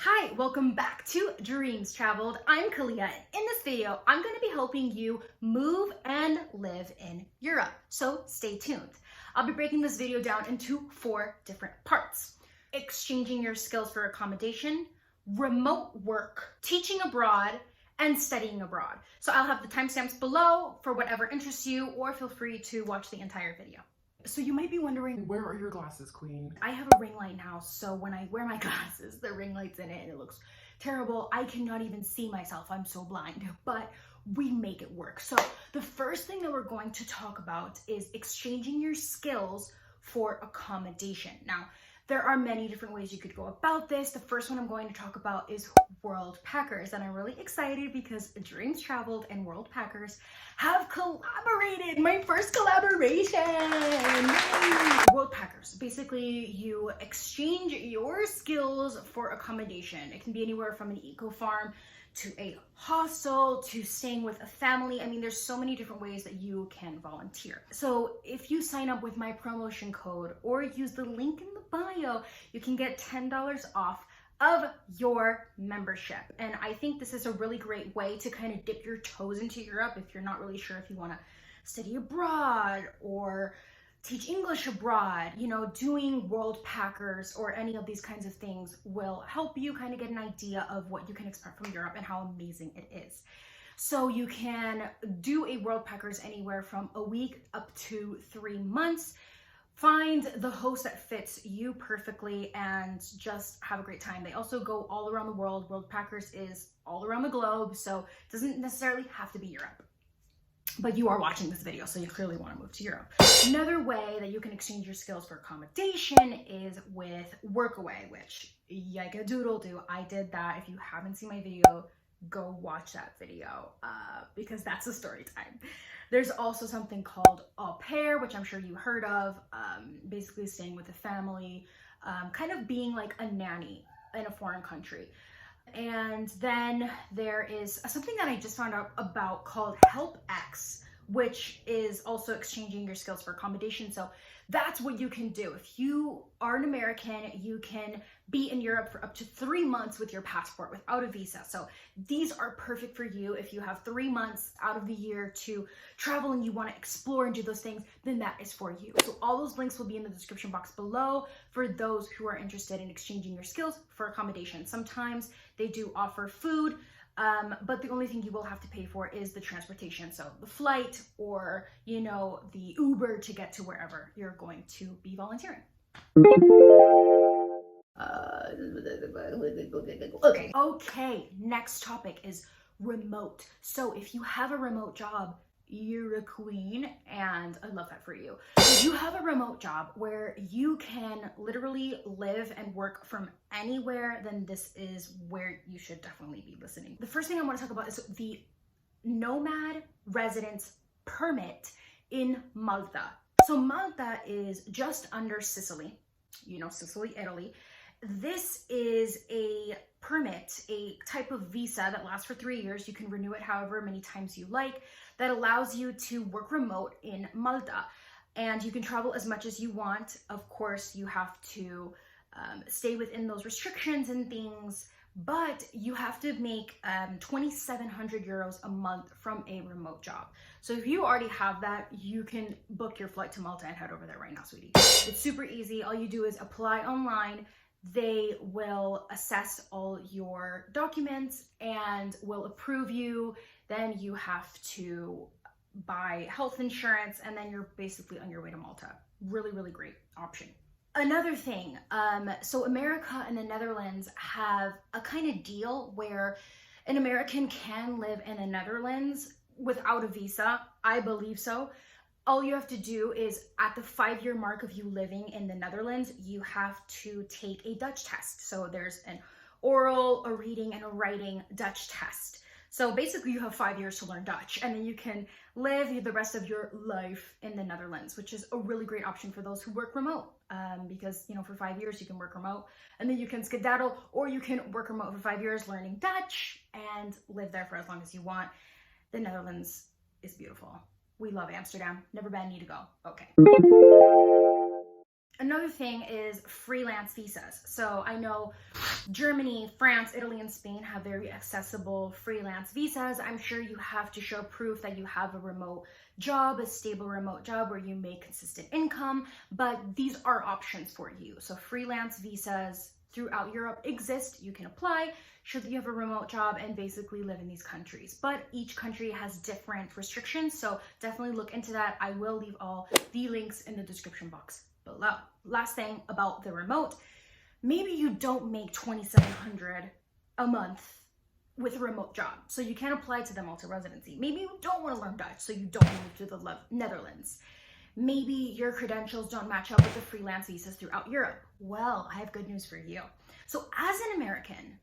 Hi, welcome back to Dreams Traveled. I'm Kaliah, and in this video, I'm going to be helping you move and live in Europe. So stay tuned. I'll be breaking this video down into 4 different parts: exchanging your skills for accommodation, remote work, teaching abroad, and studying abroad. So I'll have the timestamps below for whatever interests you, or feel free to watch the entire video. So you might be wondering, where are your glasses, Queen? I have a ring light now, so when I wear my glasses, the ring light's in it and it looks terrible. I cannot even see myself. I'm so blind, but we make it work. So the first thing that we're going to talk about is exchanging your skills for accommodation. Now, there are many different ways you could go about this. The first one I'm going to talk about is Worldpackers, and I'm really excited because Dreams Traveled and Worldpackers have collaborated. My first collaboration! Worldpackers, basically you exchange your skills for accommodation. It can be anywhere from an eco farm to a hostel to staying with a family. I mean, there's so many different ways that you can volunteer. So if you sign up with my promotion code or use the link in the bio, you can get $10 off of your membership. And I think this is a really great way to kind of dip your toes into Europe if you're not really sure if you want to study abroad or teach English abroad. You know, doing Worldpackers or any of these kinds of things will help you kind of get an idea of what you can expect from Europe and how amazing it is. So you can do a Worldpackers anywhere from a week up to 3 months. Find the host that fits you perfectly and just have a great time. They also go all around the world. Worldpackers is all around the globe, so it doesn't necessarily have to be Europe. But you are watching this video, so you clearly want to move to Europe. Another way that you can exchange your skills for accommodation is with Workaway, which yike-a-doodle-doo. I did that. If you haven't seen my video, go watch that video because that's a story time. There's also something called au pair, which I'm sure you heard of, basically staying with a family, kind of being like a nanny in a foreign country. And then there is something that I just found out about called HelpX, which is also exchanging your skills for accommodation. So that's what you can do. If you are an American, you can be in Europe for up to 3 months with your passport without a visa. So these are perfect for you. If you have 3 months out of the year to travel and you want to explore and do those things, then that is for you. So all those links will be in the description box below for those who are interested in exchanging your skills for accommodation. Sometimes they do offer food, but the only thing you will have to pay for is the transportation. So the flight or, you know, the Uber to get to wherever you're going to be volunteering. Okay, next topic is remote. So if you have a remote job, you're a queen, and I love that for you. If you have a remote job where you can literally live and work from anywhere, then this is where you should definitely be listening. The first thing I want to talk about is the Nomad Residence Permit in Malta. So Malta is just under Sicily, you know, Sicily, Italy. This is a permit, a type of visa that lasts for 3 years. You can renew it however many times you like, that allows you to work remote in Malta. And you can travel as much as you want. Of course, you have to stay within those restrictions and things, but you have to make 2,700 euros a month from a remote job. So if you already have that, you can book your flight to Malta and head over there right now, sweetie. It's super easy. All you do is apply online. They will assess all your documents and will approve you. Then you have to buy health insurance, and then you're basically on your way to Malta. Really, really great option. Another thing, so America and the Netherlands have a kind of deal where an American can live in the Netherlands without a visa. I believe so. All you have to do is at the 5-year mark of you living in the Netherlands, you have to take a Dutch test. So there's an oral, a reading, and a writing Dutch test. So basically you have 5 years to learn Dutch, and then you can live the rest of your life in the Netherlands, which is a really great option for those who work remote. Because, you know, for 5 years you can work remote, and then you can skedaddle, or you can work remote for 5 years learning Dutch and live there for as long as you want. The Netherlands is beautiful. We love Amsterdam. Never been, need to go. Okay. Another thing is freelance visas. So I know Germany, France, Italy, and Spain have very accessible freelance visas. I'm sure you have to show proof that you have a remote job, a stable remote job where you make consistent income, but these are options for you. So freelance visas throughout Europe exist. You can apply, show that you have a remote job, and basically live in these countries. But each country has different restrictions, so definitely look into that. I will leave all the links in the description box below. Last thing about the remote, maybe you don't make $2,700 a month with a remote job, so you can't apply to the Malta residency. Maybe you don't want to learn Dutch, so you don't move to the Netherlands. Maybe your credentials don't match up with the freelance visas throughout Europe. Well, I have good news for you. So as an American,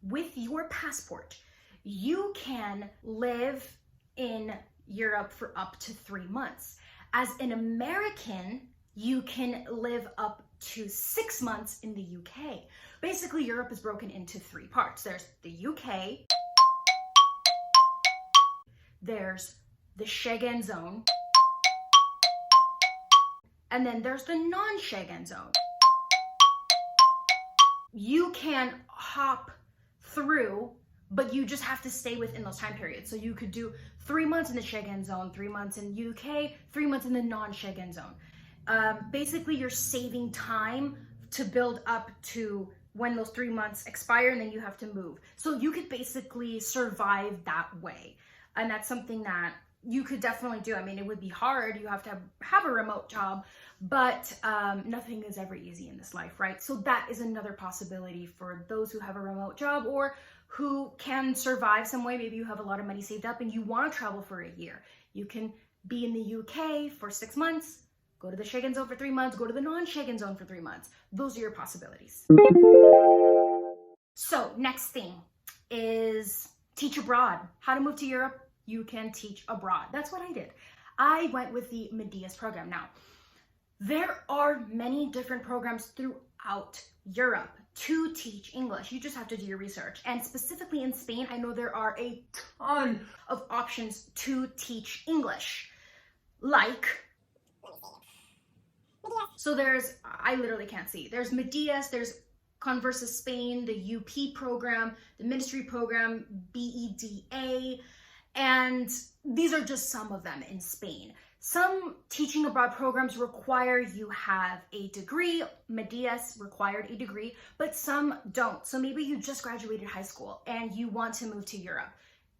with your passport, you can live in Europe for up to 3 months. As an American, you can live up to 6 months in the UK. Basically, Europe is broken into 3 parts. There's the UK, there's the Schengen zone, and then there's the non-Schengen zone. You can hop through, but you just have to stay within those time periods. So you could do 3 months in the Schengen zone, 3 months in UK, 3 months in the non-Schengen zone. Basically, you're saving time to build up to when those 3 months expire, and then you have to move. So you could basically survive that way. And that's something that you could definitely do. I mean, it would be hard. You have to have a remote job, but nothing is ever easy in this life, right? So that is another possibility for those who have a remote job or who can survive some way. Maybe you have a lot of money saved up and you want to travel for a year. You can be in the UK for 6 months, go to the Schengen zone for 3 months, go to the non-Schengen zone for 3 months. Those are your possibilities. So next thing is teach abroad. How to move to Europe. You can teach abroad. That's what I did. I went with the Meddeas program. Now, there are many different programs throughout Europe to teach English. You just have to do your research. And specifically in Spain, I know there are a ton of options to teach English. Like, so there's, I literally can't see. There's Meddeas, there's ConversaSpain, the UP program, the ministry program, BEDA, and these are just some of them in Spain. Some teaching abroad programs require you have a degree. Meddeas required a degree, but some don't. So maybe you just graduated high school and you want to move to Europe.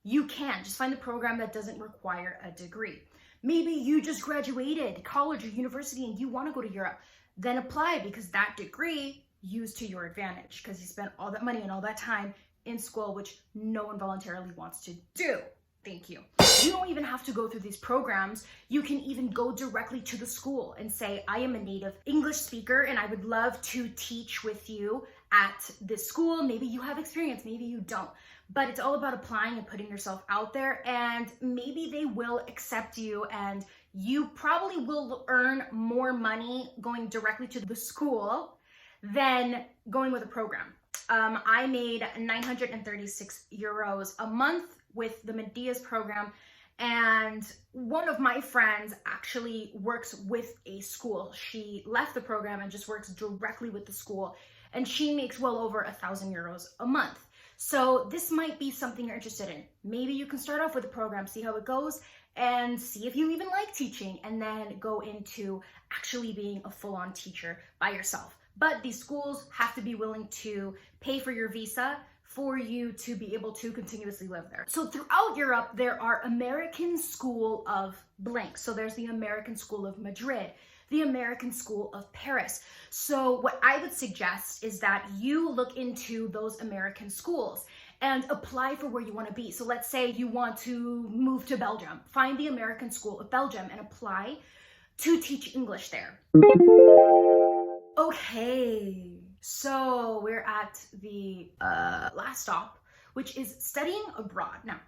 You can just find a program that doesn't require a degree. Maybe you just graduated college or university and you want to go to Europe. Then apply, because that degree used to your advantage because you spent all that money and all that time in school, which no one voluntarily wants to do. Thank you. You don't even have to go through these programs. You can even go directly to the school and say, I am a native English speaker and I would love to teach with you at this school. Maybe you have experience, maybe you don't. But it's all about applying and putting yourself out there, and maybe they will accept you and you probably will earn more money going directly to the school than going with a program. I made 936 euros a month with the Meddeas program, and one of my friends actually works with a school. She left the program and just works directly with the school, and she makes well over 1,000 euros a month. So this might be something you're interested in. Maybe you can start off with a program, see how it goes, and see if you even like teaching, and then go into actually being a full-on teacher by yourself. But these schools have to be willing to pay for your visa for you to be able to continuously live there. So throughout Europe, there are American School of blank. So there's the American School of Madrid, the American School of Paris. So what I would suggest is that you look into those American schools and apply for where you want to be. So let's say you want to move to Belgium, find the American School of Belgium and apply to teach English there. Okay, so we're at the last stop, which is studying abroad. Now,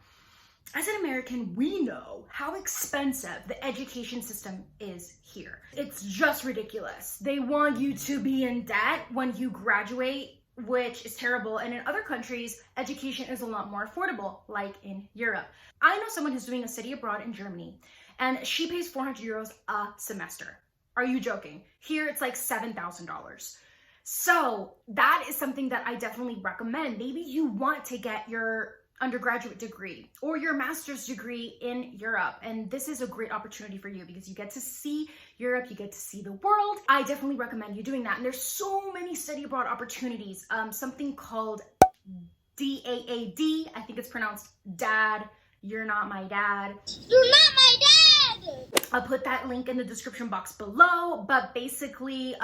as an American, we know how expensive the education system is here. It's just ridiculous. They want you to be in debt when you graduate, which is terrible. And in other countries, education is a lot more affordable, like in Europe. I know someone who's doing a study abroad in Germany, and she pays 400 euros a semester. Are you joking? Here it's like $7,000. So that is something that I definitely recommend. Maybe you want to get your undergraduate degree or your master's degree in Europe, and this is a great opportunity for you because you get to see Europe, you get to see the world. I definitely recommend you doing that. And there's so many study abroad opportunities. Something called DAAD, I think it's pronounced DAAD. You're not my dad. You're not my dad! I'll put that link in the description box below, but basically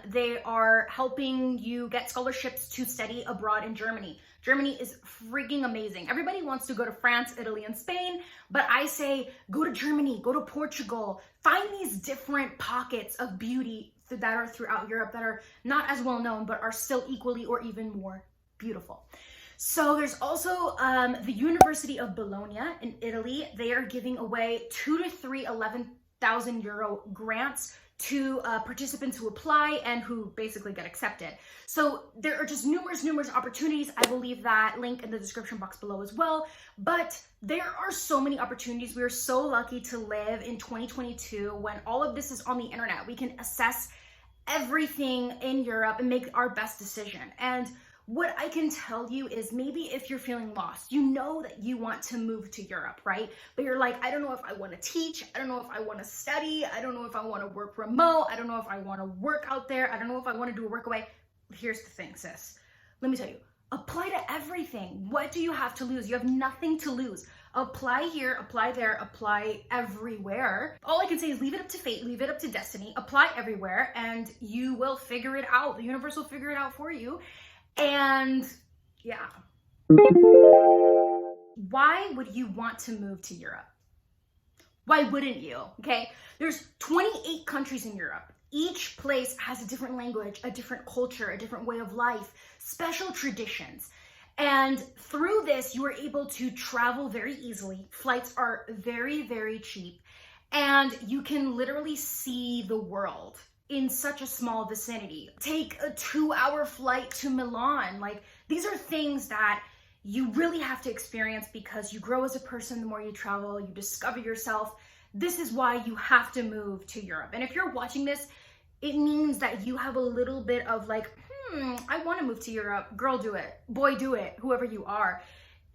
they are helping you get scholarships to study abroad in Germany. Germany is freaking amazing. Everybody wants to go to France, Italy, and Spain, but I say go to Germany, go to Portugal, find these different pockets of beauty that are throughout Europe that are not as well known, but are still equally or even more beautiful. So there's also the University of Bologna in Italy. They are giving away 2 to 3 11,000 euro grants to participants who apply and who basically get accepted. So there are just numerous opportunities. I will leave that link in the description box below as well. But there are so many opportunities. We are so lucky to live in 2022 when all of this is on the internet. We can assess everything in Europe and make our best decision. And what I can tell you is maybe if you're feeling lost, you know that you want to move to Europe, right? But you're like, I don't know if I want to teach. I don't know if I want to study. I don't know if I want to work remote. I don't know if I want to work out there. I don't know if I want to do a workaway. Here's the thing, sis. Let me tell you, apply to everything. What do you have to lose? You have nothing to lose. Apply here, apply there, apply everywhere. All I can say is leave it up to fate, leave it up to destiny, apply everywhere, and you will figure it out. The universe will figure it out for you. And yeah, why would you want to move to Europe? Why wouldn't you? Okay, there's 28 countries in Europe. Each place has a different language, a different culture, a different way of life, special traditions. And through this, you are able to travel very easily. Flights are very cheap, and you can literally see the world in such a small vicinity. Take a 2-hour flight to Milan. Like, these are things that you really have to experience because you grow as a person the more you travel, you discover yourself. This is why you have to move to Europe. And if you're watching this, it means that you have a little bit of like, I want to move to Europe. Girl, do it. Boy, do it. Whoever you are.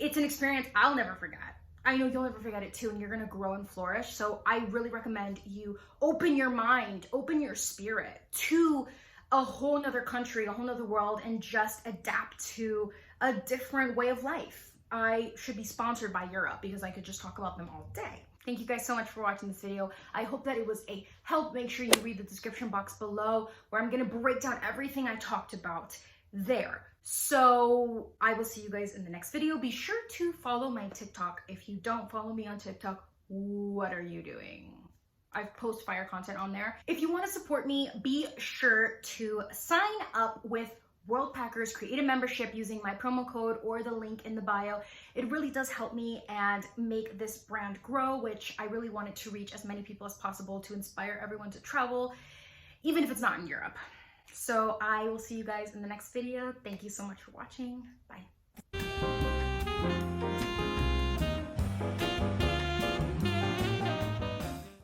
It's an experience I'll never forget. I know you'll never forget it too, and you're gonna grow and flourish. So I really recommend you open your mind, open your spirit to a whole nother country, a whole nother world, and just adapt to a different way of life. I should be sponsored by Europe because I could just talk about them all day. Thank you guys so much for watching this video. I hope that it was a help. Make sure you read the description box below where I'm gonna break down everything I talked about there. So I will see you guys in the next video. Be sure to follow my TikTok. If you don't follow me on TikTok, what are you doing? I post fire content on there. If you want to support me, be sure to sign up with Worldpackers, create a membership using my promo code or the link in the bio. It really does help me and make this brand grow, which I really wanted to reach as many people as possible to inspire everyone to travel, even if it's not in Europe. So I will see you guys in the next video. Thank you so much for watching. Bye.